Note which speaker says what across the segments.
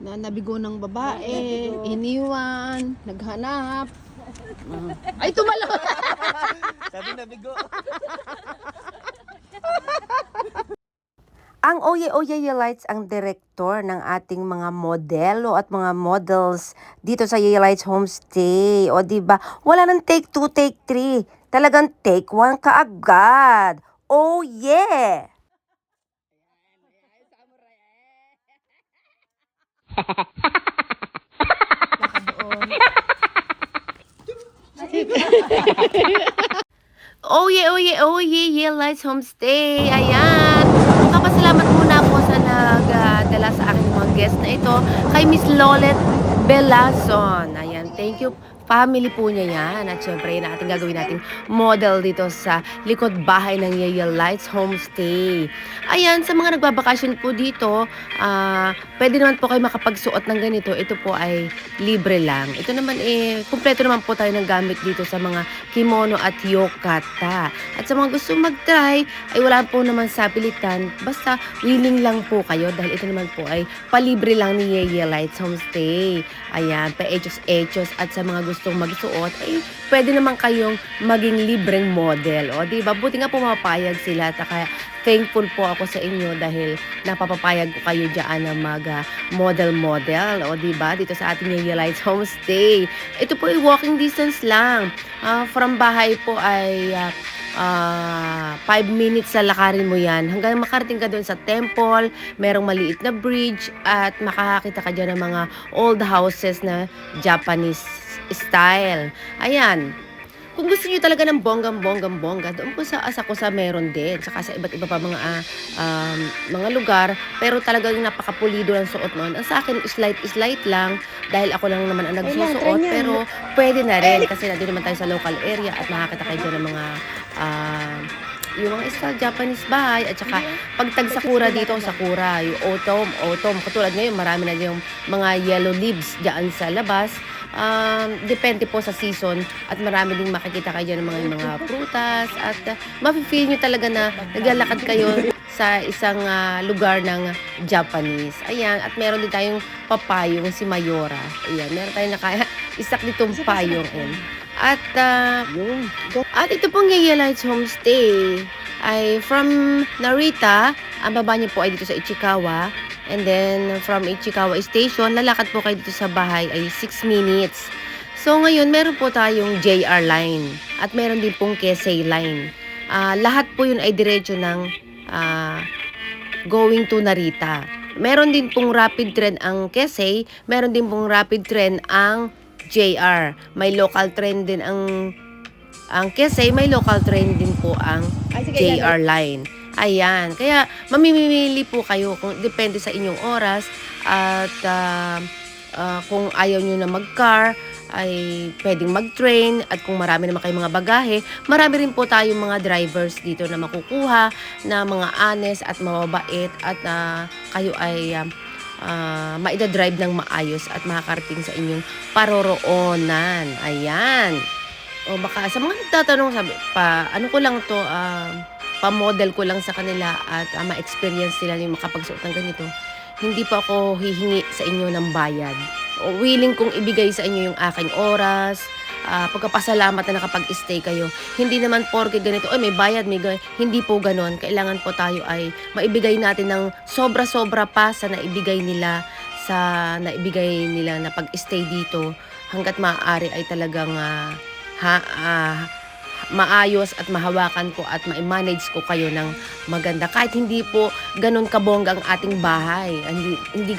Speaker 1: na nabigo ng babae, iniwan, naghanap. Ay, tumalo!
Speaker 2: Sabi na bigo.
Speaker 3: Ang Oye Oye Lights ang direktor ng ating mga modelo at mga models dito sa Yeye Lights Homestay. O di ba? Wala nang take 2, take 3. Talagang take 1 kaagad. Oh yeah! Oye, Yeye Lights Homestay. Ayan. Magpapasalamat muna ako sa nagdala sa akin ng mga guest na ito kay Miss Lolet Belazon. Ayan, thank you. Family po niya yan. At syempre, yun ang ating gagawin nating model dito sa likod bahay ng Yeye Lights Homestay. Ayan, sa mga nagbabakasyon po dito, pwede naman po kayo makapagsuot ng ganito. Ito po ay libre lang. Ito naman kumpleto naman po tayo ng gamit dito sa mga kimono at yokata. At sa mga gusto mag-try, ay wala po naman sapilitan. Basta willing lang po kayo dahil ito naman po ay palibre lang ni Yeye Lights Homestay. Ayan, pa-echos-echos at sa mga gustong magsuot, ay pwede naman kayong maging libreng model. O, diba? Buti nga pumapayag sila. Kaya thankful po ako sa inyo dahil napapapayag ko kayo dyan na mag-model-model. O, diba? Dito sa ating Yeye Lights Homestay. Ito po ay walking distance lang. From bahay po ay 5 minutes sa lakarin mo yan. Hanggang makarating ka doon sa temple, merong maliit na bridge at makakakita ka dyan ng mga old houses na Japanese style. Ayan. Kung gusto niyo talaga ng bonggang-bongga, doon po sa Asakusa meron din. Saka sa iba't iba pa mga lugar. Pero talagang napakapulido ng suot noon. Ang sa akin, slight lang. Dahil ako lang naman ang nagsusuot. Pero pwede na rin. Kasi nandun naman tayo sa local area. At makakita kayo dyan ng mga yung mga style Japanese bahay. At saka pag tag-sakura dito, sakura. Yung autumn. Katulad ngayon, marami na yung mga yellow leaves dyan sa labas. Depende po sa season at marami ding makikita kayo dyan ng mga prutas at mafe-feel nyo talaga na naglalakad kayo sa isang lugar ng Japanese. Ayan, at meron din tayong papayong si Mayora. Ayan, meron tayong isak ditong payong. At ito pong Yeye Lights Homestay ay from Narita. Ang baba niyo po ay dito sa Ichikawa. And then, from Ichikawa Station, lalakad po kayo dito sa bahay ay 6 minutes. So, ngayon, meron po tayong JR line. At meron din pong Kesei line. Lahat po yun ay diretso ng going to Narita. Meron din pong rapid train ang Kesei. Meron din pong rapid train ang JR. May local train din ang Kesei. May local train din po ang JR line. Ayan. Kaya, mamimili po kayo kung depende sa inyong oras at kung ayaw nyo na mag-car, ay pwedeng mag-train at kung marami naman kayong mga bagahe, marami rin po tayong mga drivers dito na makukuha na mga honest at mababait at kayo ay maida-drive ng maayos at makakarating sa inyong paroroonan. Ayan. O baka sa mga nagtatanong, sabi pa, ano ko lang to, pa-model ko lang sa kanila at ma-experience nila yung makapagsuot ng ganito. Hindi pa ako hihingi sa inyo ng bayad. O willing kong ibigay sa inyo yung aking oras, pagkapasalamat na nakapag-stay kayo. Hindi naman porke ganito, may bayad, hindi po ganon. Kailangan po tayo ay maibigay natin ng sobra-sobra pa sa naibigay nila na pag-stay dito. Hanggat maaari ay talagang maayos at mahawakan ko at ma-manage ko kayo ng maganda. Kahit hindi po ganun kabongga ang ating bahay. Hindi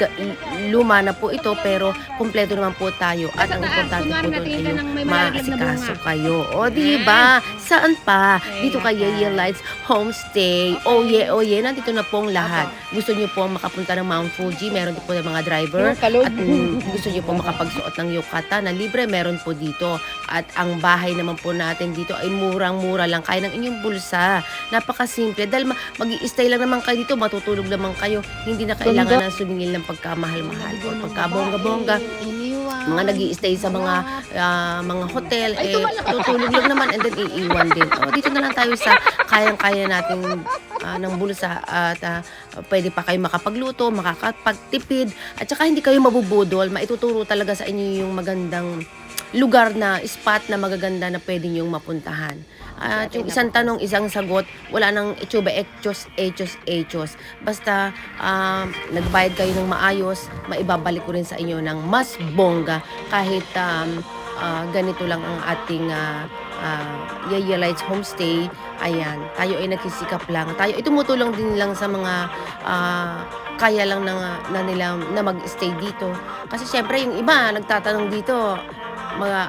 Speaker 3: luma na po ito pero kumpleto naman po tayo. At ang importante po doon ay yung maasikaso kayo. O diba? Saan pa? Dito kay Yeye Lights Homestay. Oye. Nandito na pong lahat. Gusto nyo po makapunta ng Mount Fuji. Meron din po ng mga driver. At gusto nyo po makapagsuot ng yukata na libre. Meron po dito. At ang bahay naman po natin dito ay murang-mura lang. Kaya ng inyong bulsa. Napakasimple. Dahil mag-i-stay lang naman kayo dito. Matutulog naman kayo. Hindi na kailangan na sumingil ng pagkamahal-mahal o pagkabongga-bongga. Mga nag-i-stay sa mga hotel, tutulog lang naman and then iiwan din. O, dito na lang tayo sa kayang-kaya nating ng bulsa at pwede pa kayo makapagluto, makakapagtipid at saka hindi kayo mabubudol. Maituturo talaga sa inyo yung magandang lugar na spot na magaganda na pwede niyong mapuntahan. At yung isang tanong, isang sagot, wala nang etsuba, echos. Basta nagbayad kayo ng maayos, maibabalik ko rin sa inyo ng mas bongga kahit ganito lang ang ating Yaya Lights Homestay. Ayan, tayo ay nagsisikap lang. Tayo ay tumutulong din lang sa mga kaya lang na nila na mag-stay dito. Kasi syempre yung iba nagtatanong dito, mga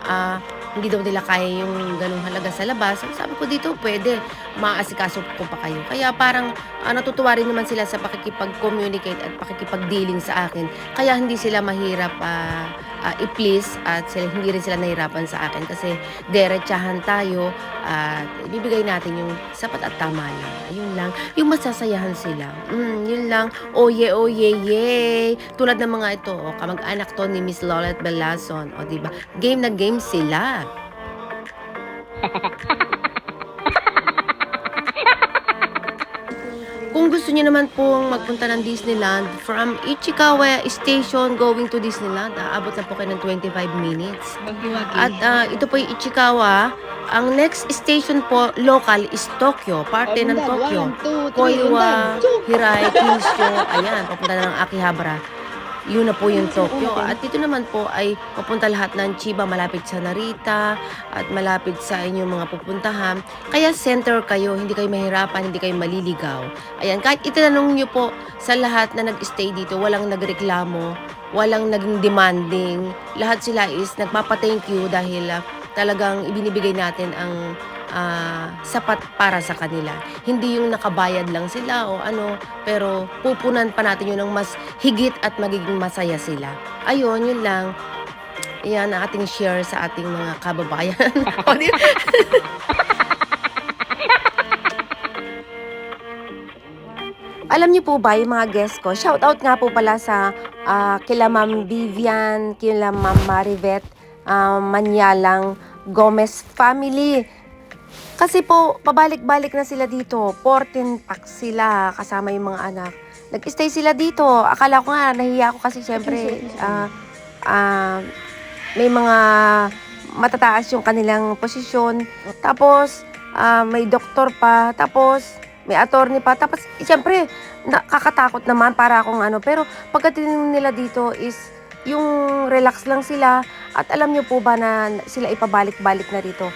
Speaker 3: hindi daw nila kaya yung ganung halaga sa labas. Sabi ko dito, pwede, maaasikaso ko pa kayo. Kaya parang natutuwa rin naman sila sa pakikipag-communicate at pakikipag-dealing sa akin. Kaya hindi sila mahirap i-please at hindi rin sila nahirapan sa akin kasi diretsahan tayo at ibibigay natin yung sapat at tama lang. Ayun lang, yung masasayahan sila. Yun lang, oye. Tulad ng mga ito, kamag-anak to ni Miss Lolet Belason. O diba, game na game sila. Kung gusto niyo naman pong magpunta ng Disneyland, from Ichikawa Station going to Disneyland, aabot na po kayo ng 25 minutes. At ito po yung Ichikawa. Ang next station po, local, is Tokyo. Parte ng Tokyo. Koiwa, Hirai, Kyushu. Ayan, papunta na ng Akihabara. Yun na po yung Tokyo. At dito naman po ay papunta lahat ng Chiba, malapit sa Narita at malapit sa inyong mga pupuntahan. Kaya center kayo, hindi kayo mahirapan, hindi kayo maliligaw. Ayan, kahit itanong nyo po sa lahat na nag-stay dito, walang nagreklamo, walang naging demanding. Lahat sila is nagpapa-thank you dahil talagang ibinibigay natin ang sapat para sa kanila. Hindi yung nakabayad lang sila o ano, pero pupunan pa natin yun ng mas higit at magiging masaya sila. Ayun, yun lang. Yan ang ating share sa ating mga kababayan. Alam niyo po ba yung mga guests ko? Shout out nga po pala sa kila Ma'am Vivian, kila Ma'am Marivet, Manyalang, Gomez family. Kasi po, pabalik-balik na sila dito. 14 packs sila kasama yung mga anak. Nag-stay sila dito. Akala ko nga, nahiya ako kasi syempre may mga matataas yung kanilang posisyon. Tapos, may doktor pa. Tapos, may attorney pa. Tapos, syempre, nakakatakot naman para akong ano. Pero, pagdating nila dito is, yung relax lang sila. At alam nyo po ba na sila ipabalik-balik na dito?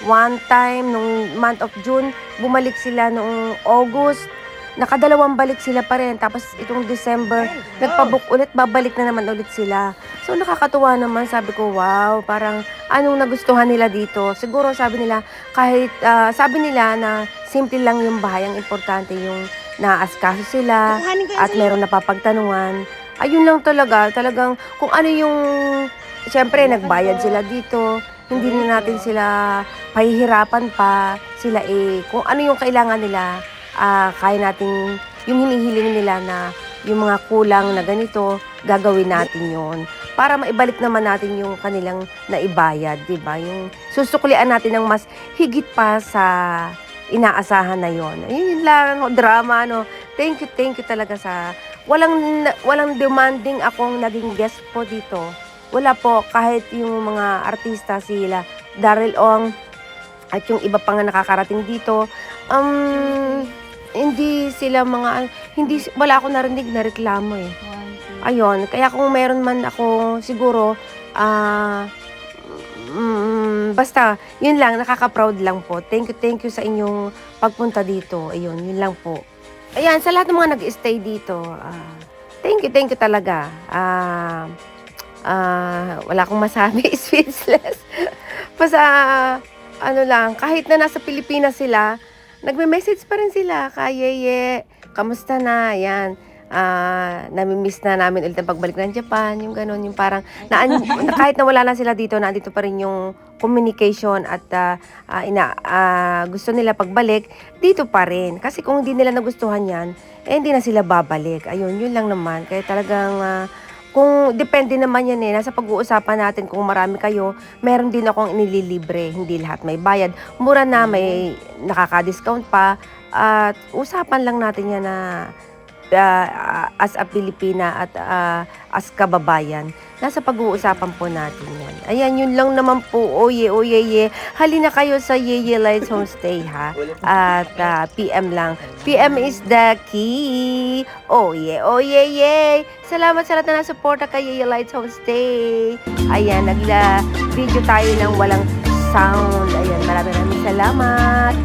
Speaker 3: One time, nung month of June, bumalik sila noong August. Nakadalawang balik sila pa rin. Tapos itong December, nagpabook ulit, babalik na naman ulit sila. So nakakatuwa naman, sabi ko, wow, parang anong nagustuhan nila dito. Siguro sabi nila, kahit sabi nila na simple lang yung bahay, ang importante yung naaskaso sila at meron napapagtanungan. Ayun lang talagang kung ano yung, siyempre nagbayad sila dito, hindi na natin sila pahihirapan pa, sila kung ano yung kailangan nila, kaya natin, yung hinihiling nila na yung mga kulang na ganito, gagawin natin yon para maibalik naman natin yung kanilang naibayad, diba? Yung susuklian natin ng mas higit pa sa inaasahan na yon. Yun lang, drama, no? Thank you talaga sa, walang demanding akong naging guest po dito. Wala po, kahit yung mga artista sila, Daryl Ong, at yung iba pa nga nakakarating dito, hindi sila wala ako narinig na reklamo eh. Ayun, kaya kung meron man ako, siguro, basta, yun lang, nakaka-proud lang po. Thank you sa inyong pagpunta dito. Ayun, yun lang po. Ayan, sa lahat ng mga nag-stay dito, thank you talaga. Wala akong masabi, speechless. Basta, ano lang, kahit na nasa Pilipinas sila, nagme-message pa rin sila, Yeye, kamusta na, yan. Nami-miss na namin ulit ang pagbalik ng Japan, yung gano'n, yung parang, kahit na wala na sila dito, nandito pa rin yung communication at gusto nila pagbalik, dito pa rin. Kasi kung hindi nila nagustuhan yan, hindi na sila babalik. Ayun, yun lang naman. Kaya talagang, kung depende naman yan nasa pag-uusapan natin kung marami kayo, meron din akong inililibre, hindi lahat may bayad. Mura na, may nakaka-discount pa, at usapan lang natin yan na as a Pilipina at as kababayan. Nasa pag-uusapan po natin yan. Ayan, yun lang naman po. Oye, oye, ye. Halina kayo sa Yeye Lights Homestay, ha? At PM lang. PM is the key. Oye, oye, ye. Salamat sa lahat na nasuporta kay Yeye Lights Homestay. Ayan, nagla-video tayo ng walang sound. Ayan, maraming salamat.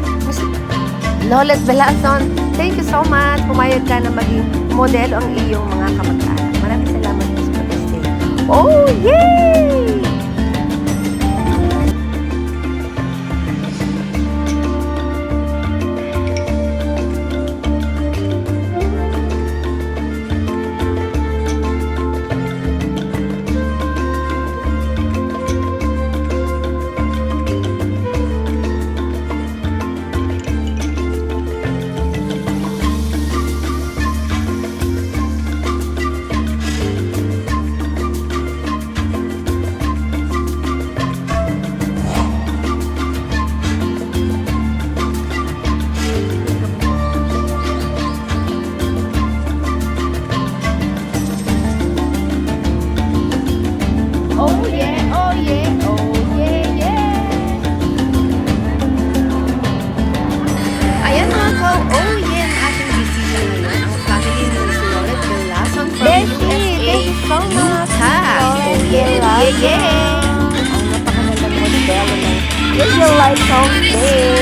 Speaker 3: Lolet Belason, thank you so much. Pumayag ka na maging modelo ang iyong mga kamag-anak. Maraming salamat po sa pag-stay. Oh, yay! Oh yeah, oh yeah, oh yeah, yeah. Ayan mga ko, oh yeah, ang ating bisita ngayon, ang family ni Miss Lolet Belason from
Speaker 1: Beshi,
Speaker 3: USA.
Speaker 1: thank you so much.
Speaker 3: Utah. Oh yeah, yeah, yeah.
Speaker 1: Ang napakagandang modelo ng Yeye Lights Homestay.